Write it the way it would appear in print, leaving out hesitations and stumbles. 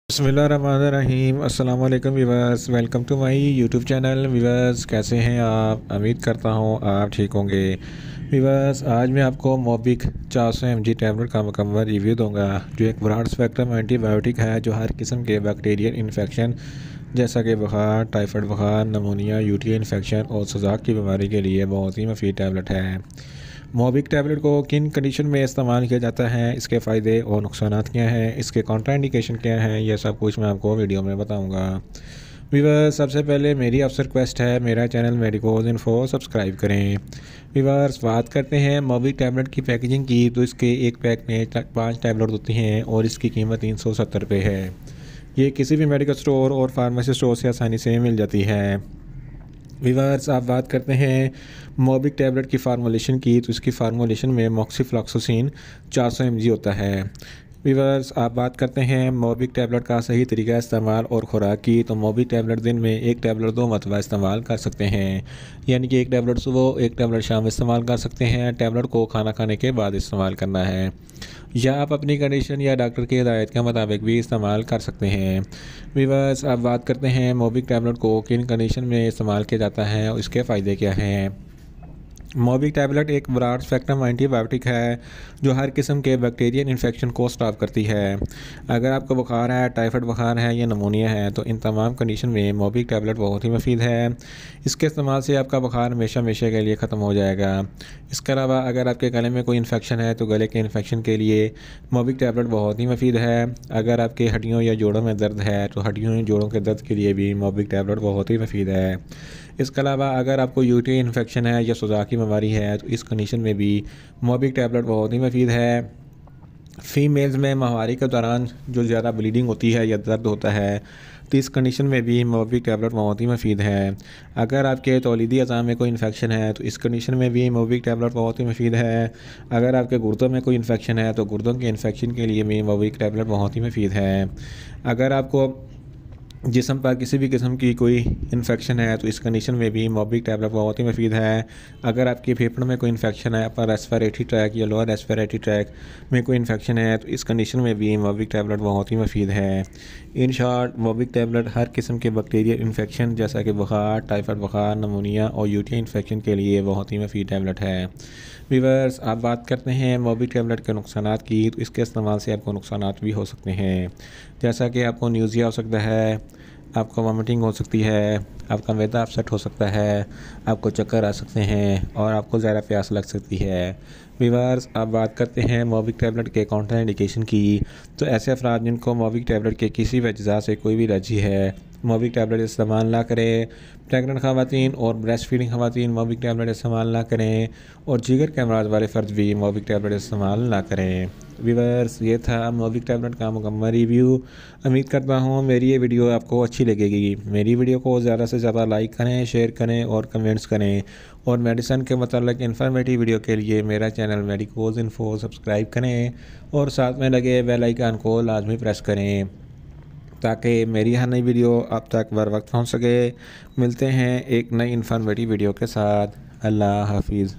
बिस्मिल्लाहिर्रहमानिर्रहीम। अस्सलाम वालेकुम viewers, welcome to my YouTube channel. Viewers कैसे हैं आप? उम्मीद करता हूँ आप ठीक होंगे। व्यूअर्स आज मैं आपको मोबिक 400 mg टैबलेट का मुकम्मल रिव्यू दूंगा, जो एक ब्रॉड स्पेक्ट्रम एंटीबायोटिक है जो हर किस्म के बैक्टीरियल इन्फेक्शन जैसा कि बुखार, टाइफाइड बुखार, नमूनिया, यूटी इन्फेक्शन और सजाक की बीमारी के लिए बहुत ही मुफीद टैबलेट है। मोबिक टैबलेट को किन कंडीशन में इस्तेमाल किया जाता है, इसके फ़ायदे और नुकसान क्या हैं, इसके कॉन्ट्राइंडिकेशन क्या हैं, यह सब कुछ मैं आपको वीडियो में बताऊंगा। व्यूअर्स सबसे पहले मेरी आपसे रिक्वेस्ट है, मेरा चैनल मेडिकोज इन्फो सब्सक्राइब करें। व्यूअर्स बात करते हैं मोबिक टैबलेट की पैकेजिंग की, तो इसके एक पैक में 5 टैबलेट होती हैं और इसकी कीमत 370 रुपये है। ये किसी भी मेडिकल स्टोर और फार्मेसी स्टोर से आसानी से मिल जाती है। व्यूअर्स आप बात करते हैं मोबिक टैबलेट की फार्मूलेशन की, तो इसकी फार्मूलेशन में मॉक्सिफ्लॉक्सासिन 400 mg होता है। व्यूअर्स आप बात करते हैं मोबिक टैबलेट का सही तरीका इस्तेमाल और खुराक की, तो मोबिक टैबलेट दिन में एक टैबलेट 2 मरतबा इस्तेमाल कर सकते हैं, यानी कि एक टैबलेट सुबह एक टैबलेट शाम इस्तेमाल कर सकते हैं। टैबलेट को खाना खाने के बाद इस्तेमाल करना है, या आप अपनी कंडीशन या डॉक्टर की हिदायत के मुताबिक भी इस्तेमाल कर सकते हैं। व्यूअर्स अब बात करते हैं मोबिक टैबलेट को किन कंडीशन में इस्तेमाल किया जाता है और इसके फ़ायदे क्या हैं। मोबिक टैबलेट एक ब्रॉड स्पेक्ट्रम एंटीबायोटिक है जो हर किस्म के बैक्टीरियल इन्फेक्शन को स्टॉप करती है। अगर आपको बुखार है, टाइफाइड बुखार है या नमूनिया है, तो इन तमाम कंडीशन में मोबिक टैबलेट बहुत ही मुफीद है। इसके इस्तेमाल से आपका बुखार हमेशा हमेशा के लिए ख़त्म हो जाएगा। इसके अलावा अगर आपके गले में कोई इन्फेक्शन है, तो गले के इन्फेक्शन के लिए मोबिक टैबलेट बहुत ही मुफीद है। अगर आपके हड्डियों या जोड़ों में दर्द है, तो हड्डियों या जोड़ों के दर्द के लिए भी मोबिक टैबलेट बहुत ही मुफीद है। इसके अलावा अगर आपको यूटी इन्फेक्शन है या सुजाक की बीमारी है, तो इस कंडीशन में भी मोबिक टैबलेट बहुत ही मुफीद है। फ़ीमेल्स में माहवारी के दौरान जो ज़्यादा ब्लीडिंग होती है या दर्द होता है, तो इस कंडीशन में भी मोबिक टैबलेट बहुत ही मुफीद है। अगर आपके तौलीदी अज़ा में कोई इन्फेक्शन है, तो इस कंडीशन में भी मोबिक टैबलेट बहुत ही मुफीद है। अगर आपके गुर्दों में कोई इन्फेक्शन है, तो गुर्दों के इन्फेक्शन के लिए भी मोबिक टैबलेट बहुत ही मुफीद है। अगर आपको जिस्म पर किसी भी किस्म की कोई इन्फेक्शन है, तो इस कंडीशन में भी मोबिक टैबलेट बहुत ही मुफीद है। अगर आपके फेफड़ों में कोई इन्फेक्शन है, अपर रेस्पिरेटरी ट्रैक या लोअर रेस्पिरेटरी ट्रैक में कोई इन्फेक्शन है, तो इस कंडीशन में भी मोबिक टैबलेट बहुत ही मुफीद है। इन शॉर्ट मोबिक टैबलेट हर किस्म के बैक्टीरियल इन्फेक्शन जैसा कि बुखार, टाइफाइड बुखार, नमूनिया और यूटी इन्फेक्शन के लिए बहुत ही मुफीद टैबलेट है। व्यूअर्स आप बात करते हैं मोबिक टैबलेट के नुकसानात की, तो इसके इस्तेमाल से आपको नुकसानात भी हो सकते हैं, जैसा कि आपको न्यूज़िया हो सकता है, आपको वॉमिटिंग हो सकती है, आपका मैदा अपसेट हो सकता है, आपको चक्कर आ सकते हैं और आपको ज़्यादा प्यास लग सकती है। व्यूअर्स आप बात करते हैं मोबिक टैबलेट के काउंटर इंडिकेशन की, तो ऐसे अफराद जिनको मोबिक टैबलेट के किसी भी अज्जा से कोई भी एलर्जी है, मोबिक टैबलेट इस्तेमाल ना करें। प्रेगनेंट ख़वातीन और ब्रेस्ट फीडिंग ख़वातीन मोबिक टैबलेट इस्तेमाल ना करें, और जिगर के अमराज वाले फ़र्द भी मोबिक टैबलेट इस्तेमाल ना करें। व्यूअर्स ये था मोबिक टैबलेट का मुकम्मल रिव्यू। उम्मीद करता हूँ मेरी ये वीडियो आपको अच्छी लगेगी। मेरी वीडियो को ज़्यादा से ज़्यादा लाइक करें, शेयर करें और कमेंट्स करें, और मेडिसिन के मतलब इन्फॉर्मेटिव वीडियो के लिए मेरा चैनल मेडिकोज इन्फो सब्सक्राइब करें और साथ में लगे बेल आइकन को लाजमी प्रेस करें, ताकि मेरी हर नई वीडियो आप तक बर वक्त पहुँच सके। मिलते हैं एक नई इन्फॉर्मेटिव वीडियो के साथ। अल्लाह हाफिज़।